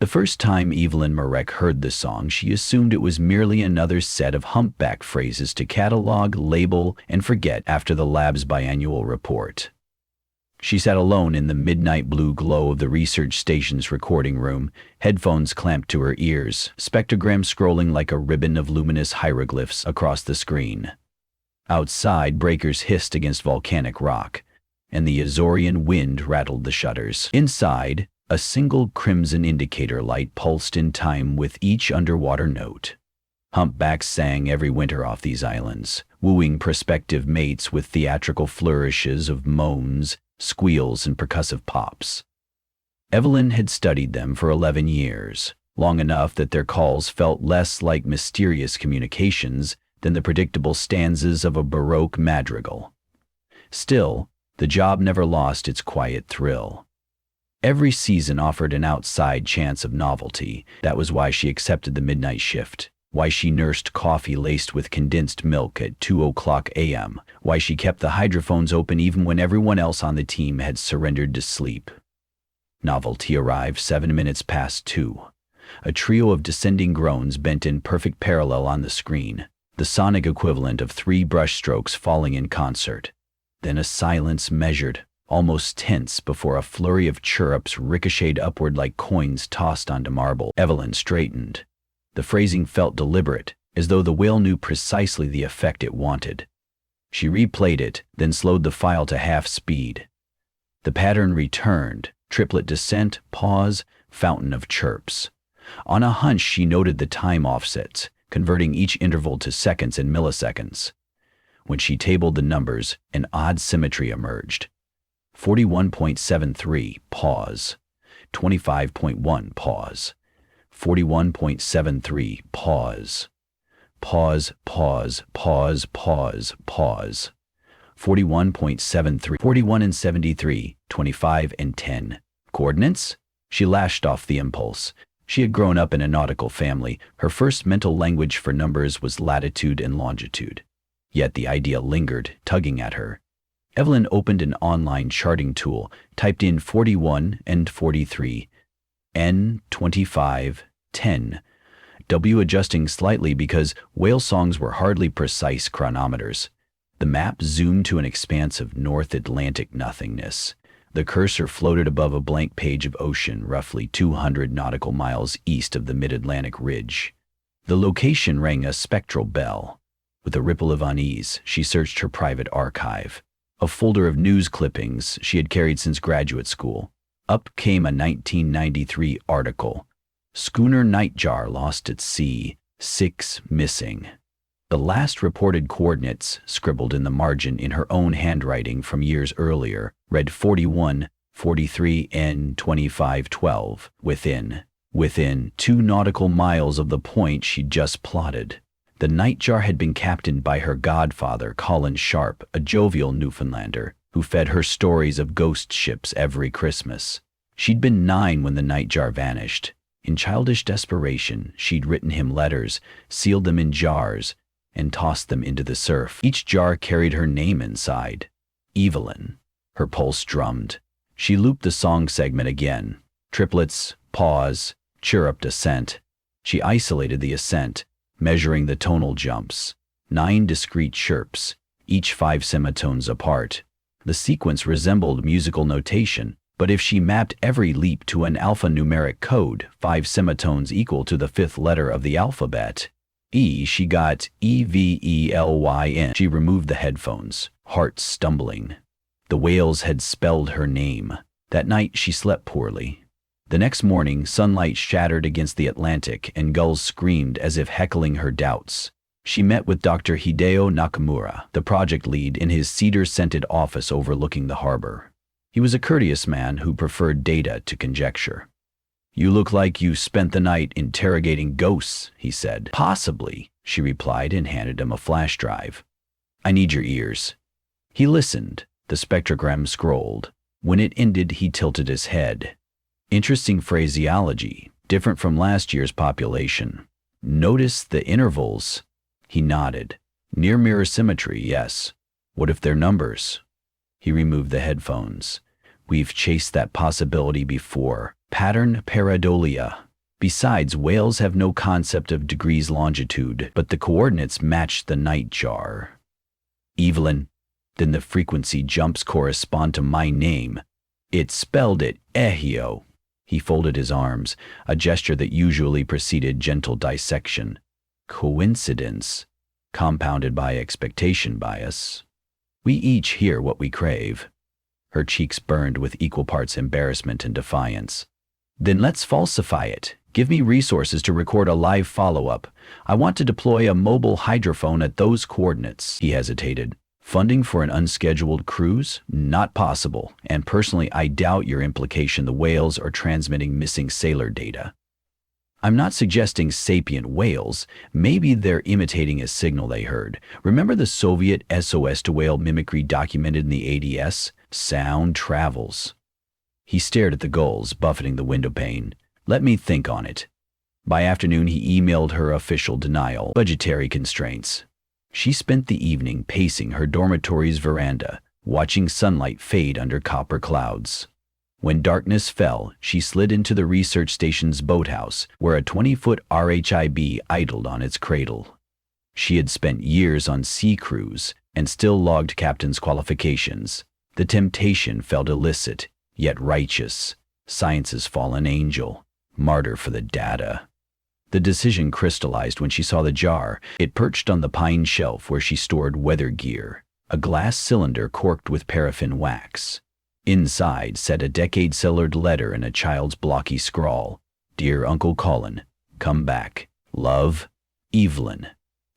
The first time Evelyn Marek heard the song, she assumed it was merely another set of humpback phrases to catalog, label, and forget after the lab's biannual report. She sat alone in the midnight blue glow of the research station's recording room, headphones clamped to her ears, spectrogram scrolling like a ribbon of luminous hieroglyphs across the screen. Outside, breakers hissed against volcanic rock, and the Azorian wind rattled the shutters. Inside, a single crimson indicator light pulsed in time with each underwater note. Humpbacks sang every winter off these islands, wooing prospective mates with theatrical flourishes of moans, squeals, and percussive pops. Evelyn had studied them for 11 years, long enough that their calls felt less like mysterious communications than the predictable stanzas of a Baroque madrigal. Still, the job never lost its quiet thrill. Every season offered an outside chance of novelty. That was why she accepted the midnight shift, why she nursed coffee laced with condensed milk at 2:00 a.m., why she kept the hydrophones open even when everyone else on the team had surrendered to sleep. Novelty arrived 7 minutes past 2. A trio of descending groans bent in perfect parallel on the screen, the sonic equivalent of 3 brushstrokes falling in concert. Then a silence measured, almost tense, before a flurry of chirrups ricocheted upward like coins tossed onto marble. Evelyn straightened. The phrasing felt deliberate, as though the whale knew precisely the effect it wanted. She replayed it, then slowed the file to half speed. The pattern returned: triplet descent, pause, fountain of chirps. On a hunch, she noted the time offsets, converting each interval to seconds and milliseconds. When she tabled the numbers, an odd symmetry emerged. 41.73, pause. 25.1, pause. 41.73, pause. Pause, pause, pause, pause, pause. 41.73, 41 and 73, 25 and 10. Coordinates? She lashed off the impulse. She had grown up in a nautical family. Her first mental language for numbers was latitude and longitude. Yet the idea lingered, tugging at her. Evelyn opened an online charting tool, typed in 41 and 43, N, 25, 10, W adjusting slightly because whale songs were hardly precise chronometers. The map zoomed to an expanse of North Atlantic nothingness. The cursor floated above a blank page of ocean roughly 200 nautical miles east of the mid-Atlantic ridge. The location rang a spectral bell. With a ripple of unease, she searched her private archive, a folder of news clippings she had carried since graduate school. Up came a 1993 article. Schooner Nightjar lost at sea, 6 missing. The last reported coordinates, scribbled in the margin in her own handwriting from years earlier, read 41, 43, and 25, 12, within 2 nautical miles of the point she'd just plotted. The Nightjar had been captained by her godfather, Colin Sharp, a jovial Newfoundlander, who fed her stories of ghost ships every Christmas. She'd been 9 when the Nightjar vanished. In childish desperation, she'd written him letters, sealed them in jars, and tossed them into the surf. Each jar carried her name inside. Evelyn. Her pulse drummed. She looped the song segment again. Triplets, pause, chirrup ascent. She isolated the ascent, measuring the tonal jumps. 9 discrete chirps, each 5 semitones apart. The sequence resembled musical notation, but if she mapped every leap to an alphanumeric code, 5 semitones equal to the 5th letter of the alphabet, she got Evelyn. She removed the headphones, heart stumbling. The whales had spelled her name. That night she slept poorly. The next morning, sunlight shattered against the Atlantic and gulls screamed as if heckling her doubts. She met with Dr. Hideo Nakamura, the project lead, in his cedar-scented office overlooking the harbor. He was a courteous man who preferred data to conjecture. "You look like you spent the night interrogating ghosts," he said. "Possibly," she replied and handed him a flash drive. "I need your ears." He listened. The spectrogram scrolled. When it ended, he tilted his head. "Interesting phraseology, different from last year's population. Notice the intervals." He nodded. "Near mirror symmetry, yes. What if they're numbers?" He removed the headphones. "We've chased that possibility before. Pattern pareidolia. Besides, whales have no concept of degrees longitude, but the coordinates matched the nightjar. Evelyn, then the frequency jumps correspond to my name. It spelled it Ehio. He folded his arms, a gesture that usually preceded gentle dissection. Coincidence, compounded by expectation bias. We each hear what we crave. Her cheeks burned with equal parts embarrassment and defiance. Then let's falsify it. Give me resources to record a live follow-up. I want to deploy a mobile hydrophone at those coordinates. He hesitated. Funding for an unscheduled cruise? Not possible. And personally, I doubt your implication the whales are transmitting missing sailor data. I'm not suggesting sapient whales. Maybe they're imitating a signal they heard. Remember the Soviet SOS to whale mimicry documented in the ADS? Sound travels. He stared at the gulls buffeting the window pane. Let me think on it. By afternoon, he emailed her official denial. Budgetary constraints. She spent the evening pacing her dormitory's veranda, watching sunlight fade under copper clouds. When darkness fell, she slid into the research station's boathouse, where a 20-foot RHIB idled on its cradle. She had spent years on sea crews and still logged captain's qualifications. The temptation felt illicit, yet righteous. Science's fallen angel, martyr for the data. The decision crystallized when she saw the jar. It perched on the pine shelf where she stored weather gear, a glass cylinder corked with paraffin wax. Inside sat a decade-cellared letter in a child's blocky scrawl. Dear Uncle Colin, come back. Love, Evelyn.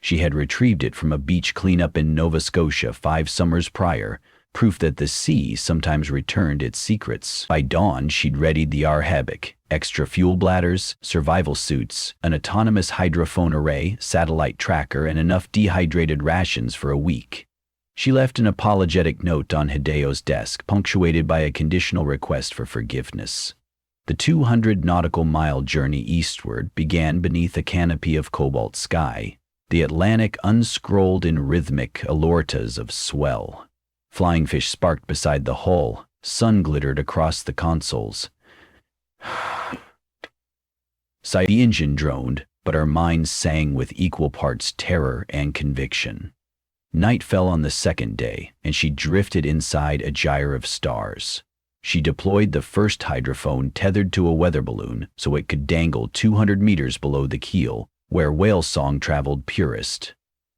She had retrieved it from a beach cleanup in Nova Scotia 5 summers prior, proof that the sea sometimes returned its secrets. By dawn, she'd readied the Arhabic, extra fuel bladders, survival suits, an autonomous hydrophone array, satellite tracker, and enough dehydrated rations for a week. She left an apologetic note on Hideo's desk, punctuated by a conditional request for forgiveness. The 200-nautical-mile journey eastward began beneath a canopy of cobalt sky, the Atlantic unscrolled in rhythmic aortas of swell. Flying fish sparked beside the hull, sun glittered across the consoles. The engine droned, but our minds sang with equal parts terror and conviction. Night fell on the second day, and she drifted inside a gyre of stars. She deployed the first hydrophone tethered to a weather balloon so it could dangle 200 meters below the keel, where whale song traveled purest.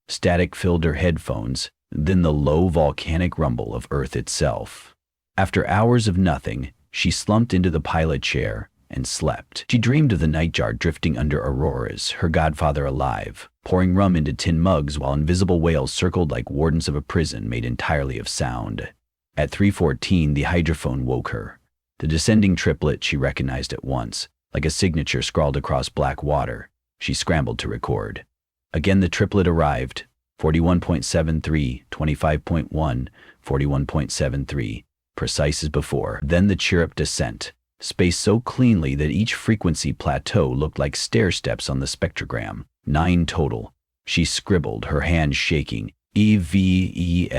Static filled her headphones, then the low volcanic rumble of Earth itself. After hours of nothing, she slumped into the pilot chair and slept. She dreamed of the nightjar drifting under auroras, her godfather alive, pouring rum into tin mugs while invisible whales circled like wardens of a prison made entirely of sound. At 3:14, the hydrophone woke her. The descending triplet she recognized at once, like a signature scrawled across black water. She scrambled to record. Again the triplet arrived. 41.73, 25.1, 41.73, precise as before. Then the chirrup descent, spaced so cleanly that each frequency plateau looked like stair steps on the spectrogram. 9 total. She scribbled, her hands shaking. EVELYNSTA.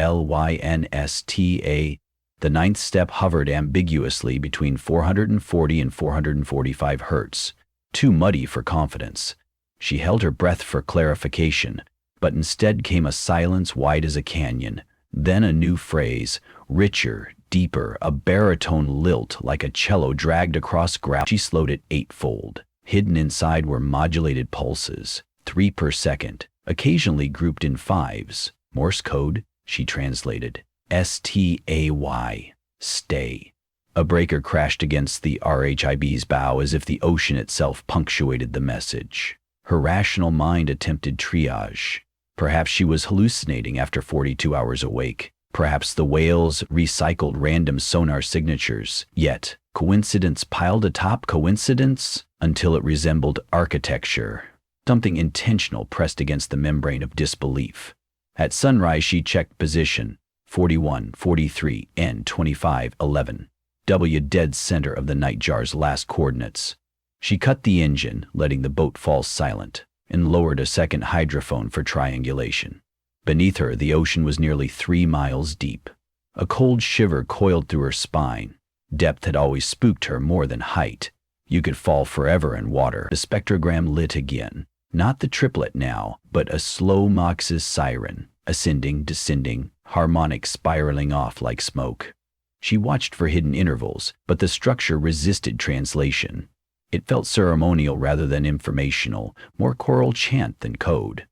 The 9th step hovered ambiguously between 440 and 445 hertz. Too muddy for confidence. She held her breath for clarification, but instead came a silence wide as a canyon. Then a new phrase, richer, deeper, a baritone lilt like a cello dragged across gravel. She slowed it 8-fold. Hidden inside were modulated pulses, 3 per second, occasionally grouped in 5s. Morse code, she translated. STAY, stay. A breaker crashed against the RHIB's bow as if the ocean itself punctuated the message. Her rational mind attempted triage. Perhaps she was hallucinating after 42 hours awake. Perhaps the whales recycled random sonar signatures. Yet, coincidence piled atop coincidence until it resembled architecture. Something intentional pressed against the membrane of disbelief. At sunrise, she checked position. 41, 43, N 25, 11. W dead center of the nightjar's last coordinates. She cut the engine, letting the boat fall silent, and lowered a second hydrophone for triangulation. Beneath her, the ocean was nearly 3 miles deep. A cold shiver coiled through her spine. Depth had always spooked her more than height. You could fall forever in water. The spectrogram lit again. Not the triplet now, but a slow Mox's siren, ascending, descending, harmonic spiraling off like smoke. She watched for hidden intervals, but the structure resisted translation. It felt ceremonial rather than informational, more choral chant than code.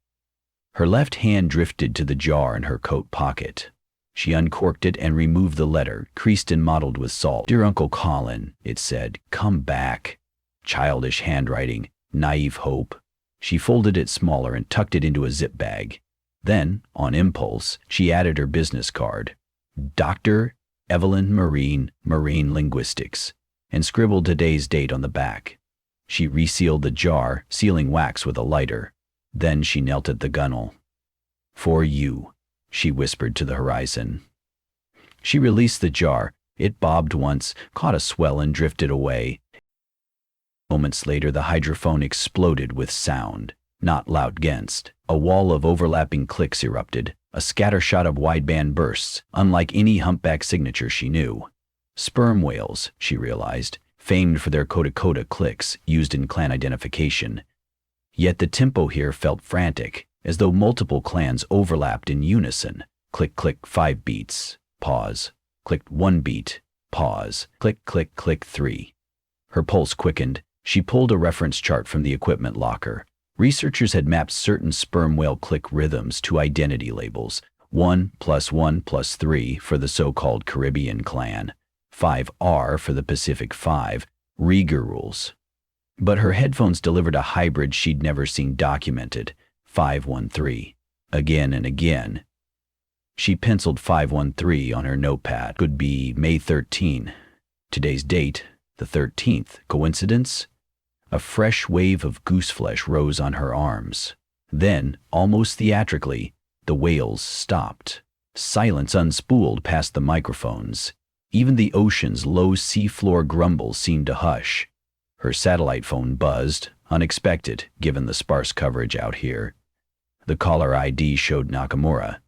Her left hand drifted to the jar in her coat pocket. She uncorked it and removed the letter, creased and mottled with salt. "Dear Uncle Colin," it said, "come back." Childish handwriting, naive hope. She folded it smaller and tucked it into a zip bag. Then, on impulse, she added her business card. Dr. Evelyn Marine, Marine Linguistics, and scribbled today's date on the back. She resealed the jar, sealing wax with a lighter. Then she knelt at the gunwale. "For you," she whispered to the horizon. She released the jar. It bobbed once, caught a swell and drifted away. Moments later, the hydrophone exploded with sound, not loud against. A wall of overlapping clicks erupted, a scattershot of wideband bursts, unlike any humpback signature she knew. Sperm whales, she realized, famed for their coda-coda clicks used in clan identification. Yet the tempo here felt frantic, as though multiple clans overlapped in unison. Click, click, 5 beats, pause. Click, 1 beat, pause. Click, click, click, 3. Her pulse quickened. She pulled a reference chart from the equipment locker. Researchers had mapped certain sperm whale click rhythms to identity labels. 1 + 1 + 3 for the so-called Caribbean clan. 5R for the Pacific 5, Rieger rules. But her headphones delivered a hybrid she'd never seen documented. 513. Again and again. She penciled 513 on her notepad. Could be May 13. Today's date, the 13th. Coincidence? A fresh wave of gooseflesh rose on her arms. Then, almost theatrically, the whales stopped. Silence unspooled past the microphones. Even the ocean's low seafloor grumbles seemed to hush. Her satellite phone buzzed, unexpected given the sparse coverage out here. The caller ID showed Nakamura.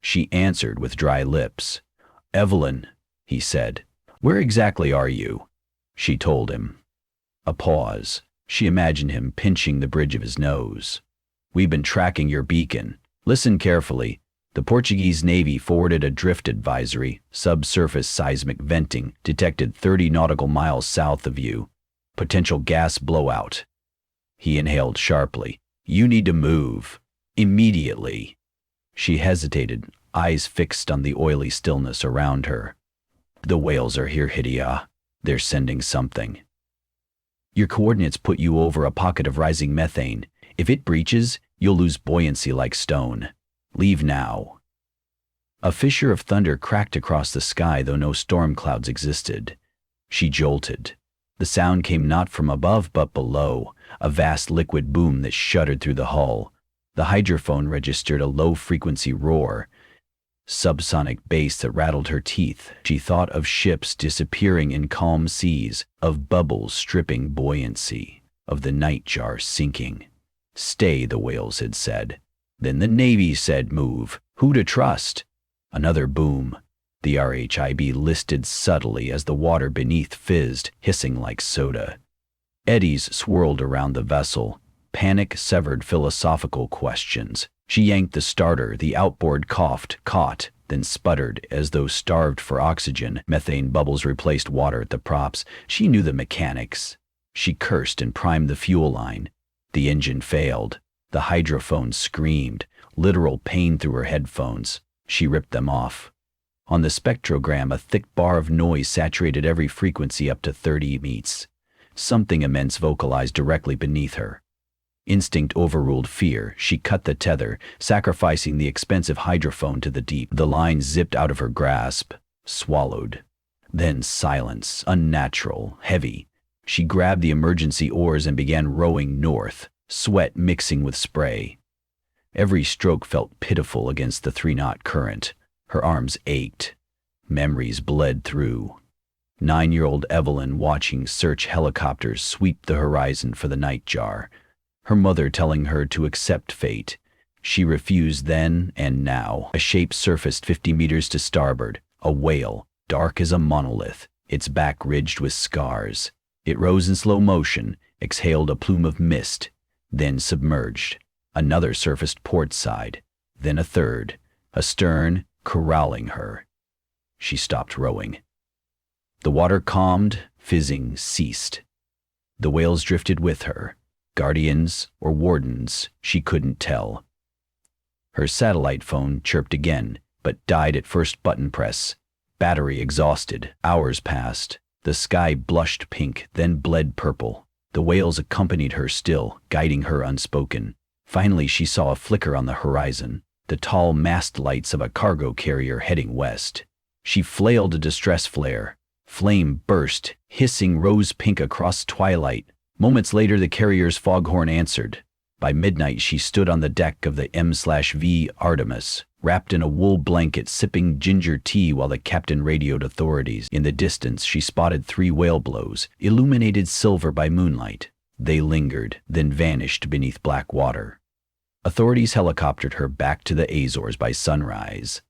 She answered with dry lips. "Evelyn," he said. "Where exactly are you?" She told him. A pause. She imagined him pinching the bridge of his nose. "We've been tracking your beacon. Listen carefully. The Portuguese Navy forwarded a drift advisory. Subsurface seismic venting detected 30 nautical miles south of you. Potential gas blowout." He inhaled sharply. "You need to move. Immediately." She hesitated, eyes fixed on the oily stillness around her. "The whales are here, Hidia. They're sending something. Your coordinates put you over a pocket of rising methane. If it breaches, you'll lose buoyancy like stone. Leave now." A fissure of thunder cracked across the sky, though no storm clouds existed. She jolted. The sound came not from above but below, a vast liquid boom that shuddered through the hull. The hydrophone registered a low-frequency roar, subsonic bass that rattled her teeth. She thought of ships disappearing in calm seas, of bubbles stripping buoyancy, of the nightjar sinking. "Stay," the whales had said. Then the Navy said move. Who to trust? Another boom. The RHIB listed subtly as the water beneath fizzed, hissing like soda. Eddies swirled around the vessel. Panic severed philosophical questions. She yanked the starter. The outboard coughed, caught, then sputtered as though starved for oxygen. Methane bubbles replaced water at the props. She knew the mechanics. She cursed and primed the fuel line. The engine failed. The hydrophone screamed, literal pain through her headphones. She ripped them off. On the spectrogram, a thick bar of noise saturated every frequency up to 30 meets. Something immense vocalized directly beneath her. Instinct overruled fear. She cut the tether, sacrificing the expensive hydrophone to the deep. The line zipped out of her grasp, swallowed. Then silence, unnatural, heavy. She grabbed the emergency oars and began rowing north, sweat mixing with spray. Every stroke felt pitiful against the 3-knot current. Her arms ached. Memories bled through. 9-year-old Evelyn watching search helicopters sweep the horizon for the nightjar. Her mother telling her to accept fate. She refused then and now. A shape surfaced 50 meters to starboard. A whale, dark as a monolith, its back ridged with scars. It rose in slow motion, exhaled a plume of mist, then submerged. Another surfaced port side, then a third, astern, corralling her. She stopped rowing. The water calmed, fizzing ceased. The whales drifted with her, guardians or wardens, she couldn't tell. Her satellite phone chirped again, but died at first button press. Battery exhausted. Hours passed. The sky blushed pink, then bled purple. The whales accompanied her still, guiding her unspoken. Finally, she saw a flicker on the horizon, the tall mast lights of a cargo carrier heading west. She flailed a distress flare. Flame burst, hissing rose-pink across twilight. Moments later, the carrier's foghorn answered. By midnight, she stood on the deck of the M/V Artemis, wrapped in a wool blanket, sipping ginger tea while the captain radioed authorities. In the distance, she spotted 3 whale blows, illuminated silver by moonlight. They lingered, then vanished beneath black water. Authorities helicoptered her back to the Azores by sunrise.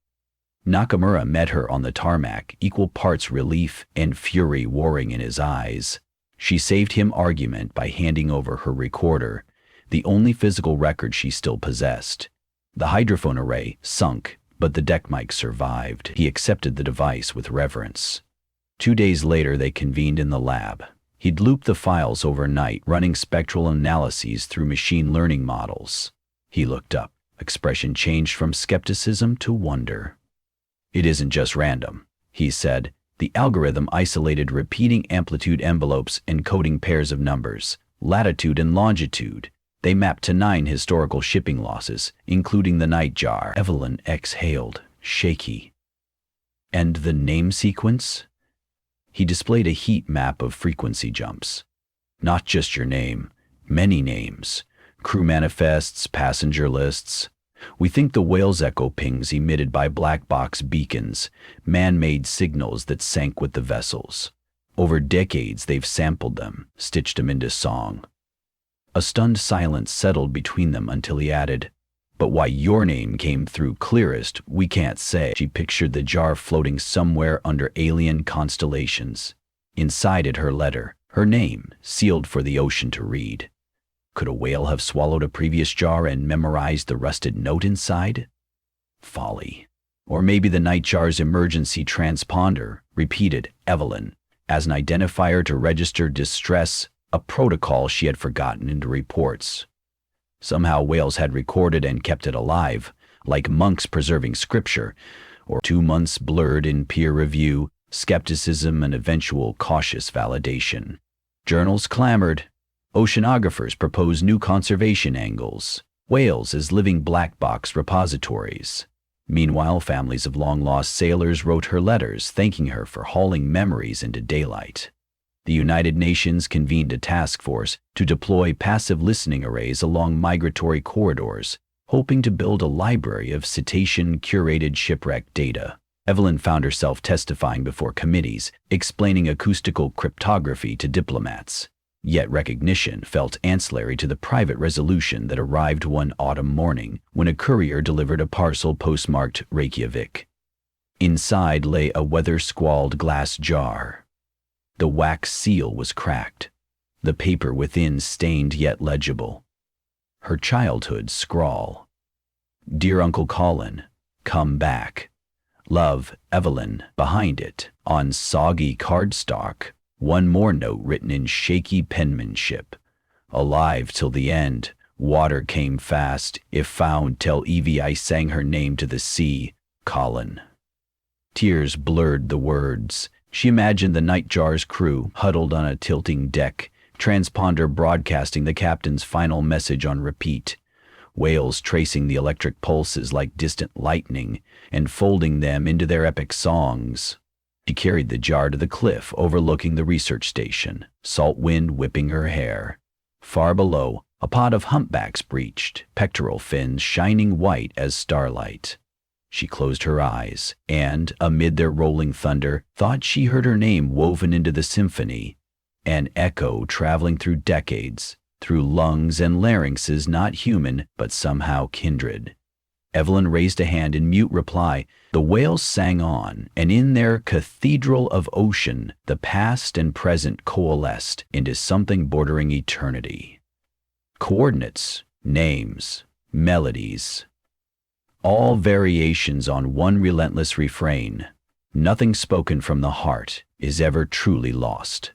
Nakamura met her on the tarmac, equal parts relief and fury warring in his eyes. She saved him argument by handing over her recorder, the only physical record she still possessed. The hydrophone array sunk, but the deck mic survived. He accepted the device with reverence. 2 days later, they convened in the lab. He'd looped the files overnight, running spectral analyses through machine learning models. He looked up. Expression changed from skepticism to wonder. "It isn't just random," he said. "The algorithm isolated repeating amplitude envelopes encoding pairs of numbers, latitude and longitude. They mapped to 9 historical shipping losses, including the Nightjar." Evelyn exhaled, shaky. "And the name sequence?" He displayed a heat map of frequency jumps. "Not just your name, many names. Crew manifests, passenger lists. We think the whale's echo pings emitted by black box beacons, man-made signals that sank with the vessels. Over decades, they've sampled them, stitched them into song." A stunned silence settled between them until he added, "But why your name came through clearest, we can't say." She pictured the jar floating somewhere under alien constellations. Inside it, her letter, her name, sealed for the ocean to read. Could a whale have swallowed a previous jar and memorized the rusted note inside? Folly. Or maybe the Nightjar's emergency transponder repeated Evelyn as an identifier to register distress, a protocol she had forgotten into reports. Somehow whales had recorded and kept it alive, like monks preserving scripture, or 2 months blurred in peer review, skepticism, and eventual cautious validation. Journals clamored. Oceanographers proposed new conservation angles. Whales as living black box repositories. Meanwhile, families of long-lost sailors wrote her letters thanking her for hauling memories into daylight. The United Nations convened a task force to deploy passive listening arrays along migratory corridors, hoping to build a library of cetacean-curated shipwreck data. Evelyn found herself testifying before committees, explaining acoustical cryptography to diplomats. Yet recognition felt ancillary to the private resolution that arrived one autumn morning when a courier delivered a parcel postmarked Reykjavik. Inside lay a weather-squalled glass jar. The wax seal was cracked, the paper within stained yet legible. Her childhood scrawl. "Dear Uncle Colin, come back. Love, Evelyn." Behind it, on soggy cardstock, one more note written in shaky penmanship. "Alive till the end. Water came fast. If found, tell Evie I sang her name to the sea. Colin." Tears blurred the words. She imagined the Nightjar's crew huddled on a tilting deck, transponder broadcasting the captain's final message on repeat. Whales tracing the electric pulses like distant lightning and folding them into their epic songs. She carried the jar to the cliff overlooking the research station, salt wind whipping her hair. Far below, a pod of humpbacks breached, pectoral fins shining white as starlight. She closed her eyes and, amid their rolling thunder, thought she heard her name woven into the symphony, an echo traveling through decades, through lungs and larynxes not human but somehow kindred. Evelyn raised a hand in mute reply. The whales sang on, and in their cathedral of ocean, the past and present coalesced into something bordering eternity. Coordinates, names, melodies, all variations on one relentless refrain. Nothing spoken from the heart is ever truly lost.